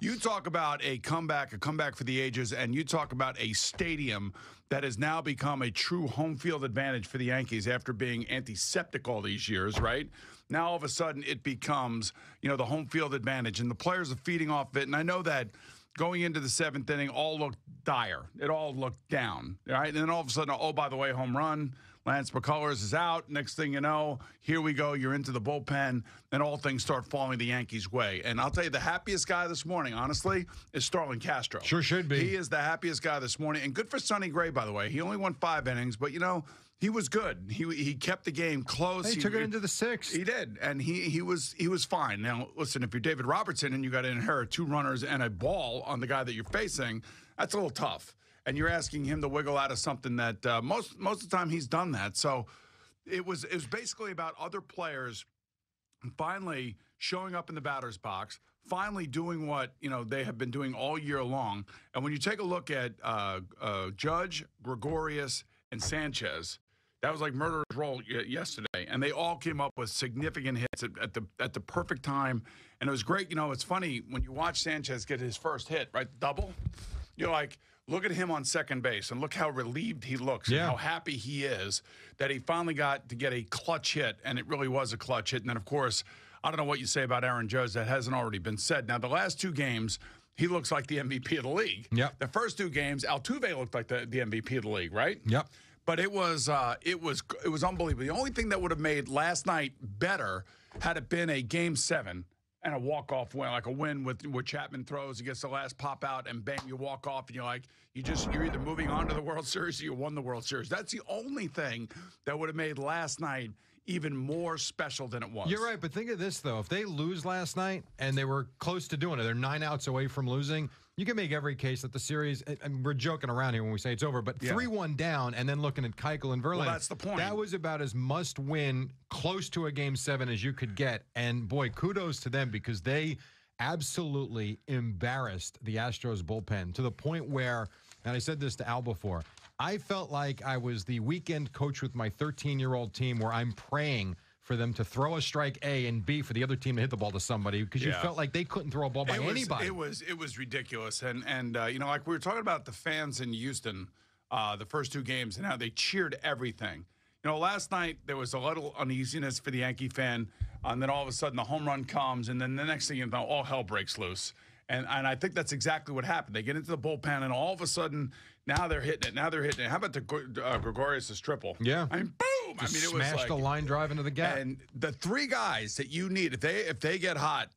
You talk about a comeback for the ages, and you talk about a stadium that has now become a true home field advantage for the Yankees after being antiseptic all these years, right? Now all of a sudden it becomes, the home field advantage, and the players are feeding off it. And I know that going into the seventh inning, all looked dire. It all looked down, right? And then all of a sudden, oh, by the way, home run. Lance McCullers is out. Next thing you know, here we go. You're into the bullpen, and all things start falling the Yankees' way. And I'll tell you, the happiest guy this morning, honestly, is Starlin Castro. Sure should be. He is the happiest guy this morning. And good for Sonny Gray, by the way. He only won 5 innings, but, he was good. He kept the game close. He took it into the sixth. He did, and he was fine. Now, listen, if you're David Robertson and you got to inherit 2 runners and a ball on the guy that you're facing, that's a little tough. And you're asking him to wiggle out of something that most of the time he's done that. So it was basically about other players finally showing up in the batter's box, finally doing what they have been doing all year long. And when you take a look at Judge, Gregorius, and Sanchez, that was like murderer's row yesterday, and they all came up with significant hits at the perfect time. And it was great. It's funny when you watch Sanchez get his first hit, right, double. You're like, look at him on second base, and look how relieved he looks and how happy he is that he finally got to get a clutch hit, and it really was a clutch hit. And then, of course, I don't know what you say about Aaron Judge. That hasn't already been said. Now, the last 2 games, he looks like the MVP of the league. Yep. The first 2 games, Altuve looked like the MVP of the league, right? Yep. But it was unbelievable. The only thing that would have made last night better had it been a Game 7 and a walk-off win, like a win where Chapman throws, he gets the last pop out, and bang, you walk off, and you're either moving on to the World Series or you won the World Series. That's the only thing that would have made last night even more special than it was. You're right, but think of this, though. If they lose last night, and they were close to doing it, they're 9 outs away from losing, you can make every case that the series, and we're joking around here when we say it's over, but 3-1 down, and then looking at Keuchel and Verlander. Well, that's the point. That was about as must-win, close to a Game 7 as you could get. And, boy, kudos to them because they absolutely embarrassed the Astros bullpen to the point where, and I said this to Al before, I felt like I was the weekend coach with my 13-year-old team where I'm praying for them to throw a strike A and B for the other team to hit the ball to somebody because you felt like they couldn't throw a ball by anybody. It was ridiculous. And like we were talking about the fans in Houston, the first 2 games and how they cheered everything. Last night there was a little uneasiness for the Yankee fan, and then all of a sudden the home run comes, and then the next thing you know, all hell breaks loose. And I think that's exactly what happened. They get into the bullpen, and all of a sudden, now they're hitting it. How about the Gregorius' triple? Yeah. I mean, boom! Just it was smashed like a line drive into the gap. And the 3 guys that you need, if they get hot,